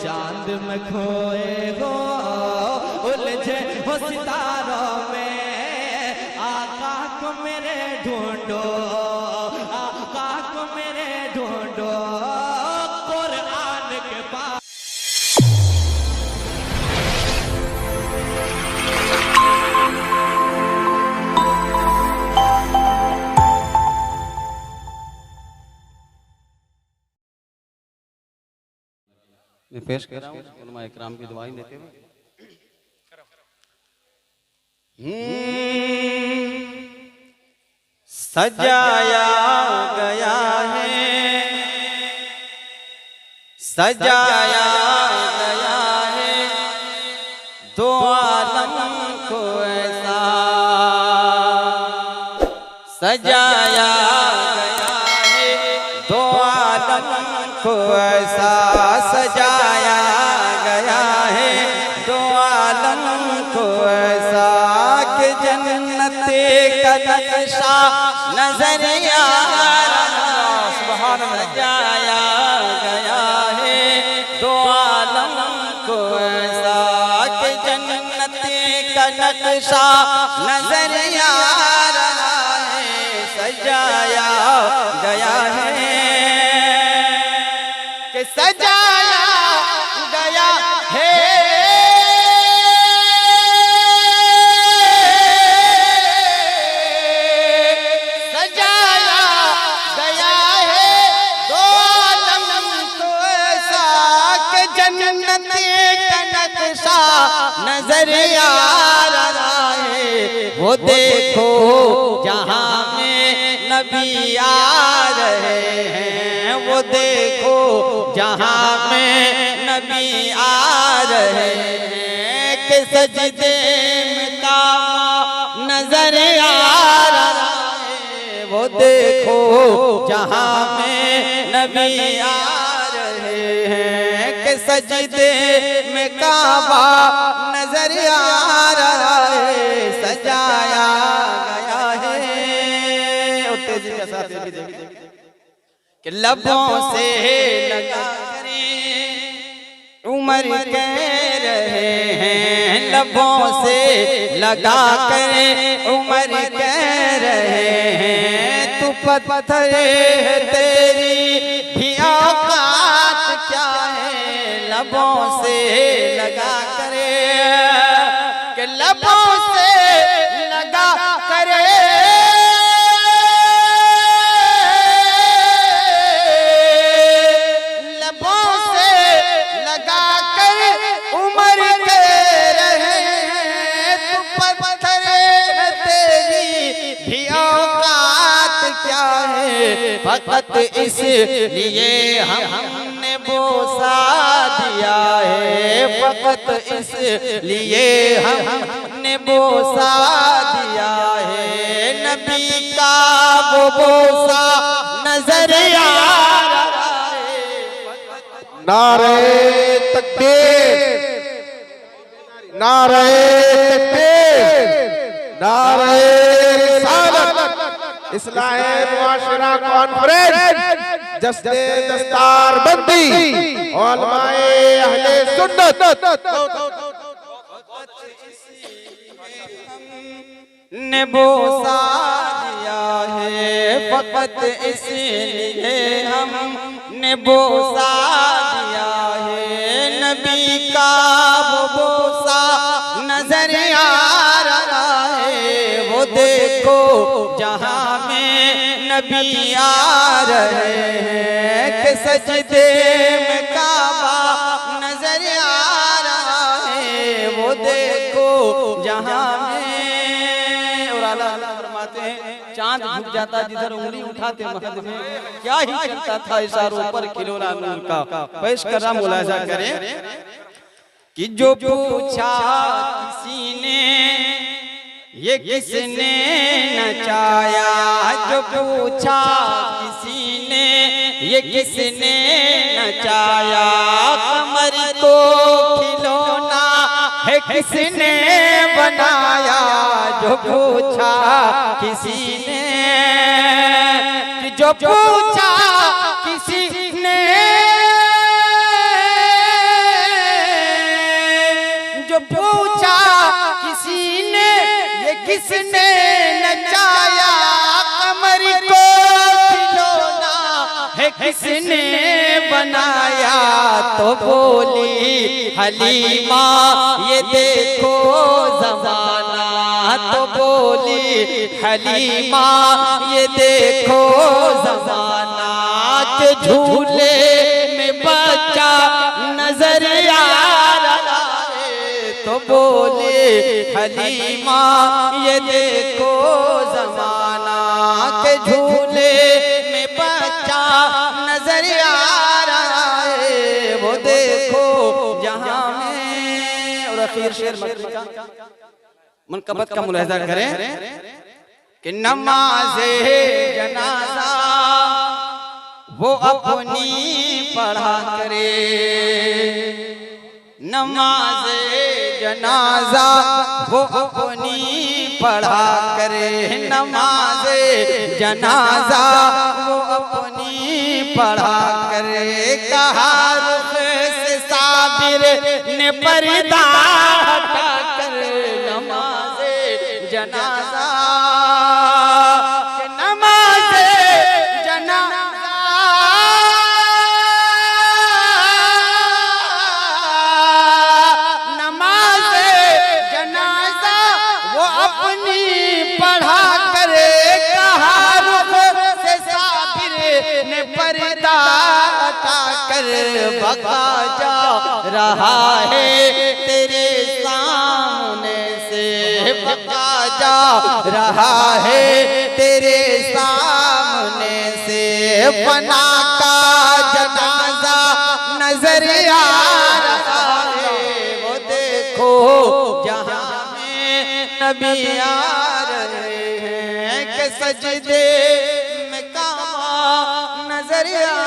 चांद में खोए हो, उलझे हो सितारों में, आका को मेरे ढूंढो, आका को मेरे ढूंढो कुरान के पास। मैं पेश कर रहा हूँ उलमा इकराम की दुआएं देते हुए। सजाया गया है, सजाया गया है दो आलम को ऐसा, सजाया गया है दो आलम को ऐसा, सजाया गया है दो आलम को ऐसा कि जन्नत का नक्शा नजर आ रहा। सजाया गया है दो आलम को ऐसा कि जन्नत का नक्शा नजर आ रहा है, सजाया गया है कि सजाया गया है, सजाया गया है दो आलम को ऐसा कि जन्नत का नक्शा नजर आ रहा है। वो देखो जहां में नबी आ रहे हैं, वो देखो जहां में नबी आ रहे हैं कि सजदे में काबा नजर आ रहा है। वो देखो जहां में नबी आ रहे हैं कि सजदे में काबा नजर आ रहा है, सजाया गया है। और तेजी के साथ ये भी देखिए कि लबों से लगा उमर कह रहे हैं, लबों से लगा कर उमर कह रहे हैं तू पत्थर है तेरी भी औकात क्या है। लबों से लगा करे कि लबों से लगा करे फकत इसलिए हमने बोसा दिया है, फकत इसलिए हमने बोसा दिया है। नबी का वो बोसा नजर आ रहा है। नारे तकबीर, नारे तकबीर, नारे रिसालत, इस्लाहे मुआशरा कॉन्फ्रेंस, जस्ते दस्तार बंदी, उलमाए अहले सुन्नत ने बोसा दिया है, फकत इसलिए हमने बोसा दिया है। नबी का वो बोसा नजर आ रहा है। वो देखो जहां में नबी आ रहे हैं कि सजदे में काबा नजर आ रहा है। वो देखो जहां में, और अल्लाह फरमाते हैं चांद झुक जाता जिधर उंगली उठाते महद में, क्या ही चलता था इशारों पर खिलौना नूर का। पेश कर रहा मुलाजा करें कि जो पूछा किसी ने ये किसने नचाया, जो पूछा किसी ने ये किसने नचाया, कमर को खिलौना है किसने बनाया। जो पूछा किसी ने, जो पूछा किसी ने किसने नचाया कमर को खिलौना है किसने बनाया, तो बोली हलीमा ये देखो ज़माना, तो बोली हलीमा ये देखो ज़माना, के झूले में बच्चा नजर आ रहा है, तो बोले हलीमा ये देखो ज़माना, के झूले में बच्चा नजर आ रहा है, वो देखो जहां में। और आखिर शेर मनकबत का मुलाहिजा करें कि नमाज़े जनाजा वो अपनी पढ़ा करे, नमाज़े जनाजा वो अपनी पढ़ा करे, नमाज़े जनाजा वो अपनी पढ़ा करे। कहा रुख से साबिर ने पर्दा हटा कर, नमाज़े जनाजा नमाज़े जनाजा पढ़ा करे। कहा रुख से साबिर ने पर्दा हटा कर, बका जा रहा है तेरे सामने से, बका जा रहा है तेरे सामने से, फना का जनाजा नजर आ रहा है, वो देखो जहां में नबी आ रहे हैं, के सजदे में काबा नजर आ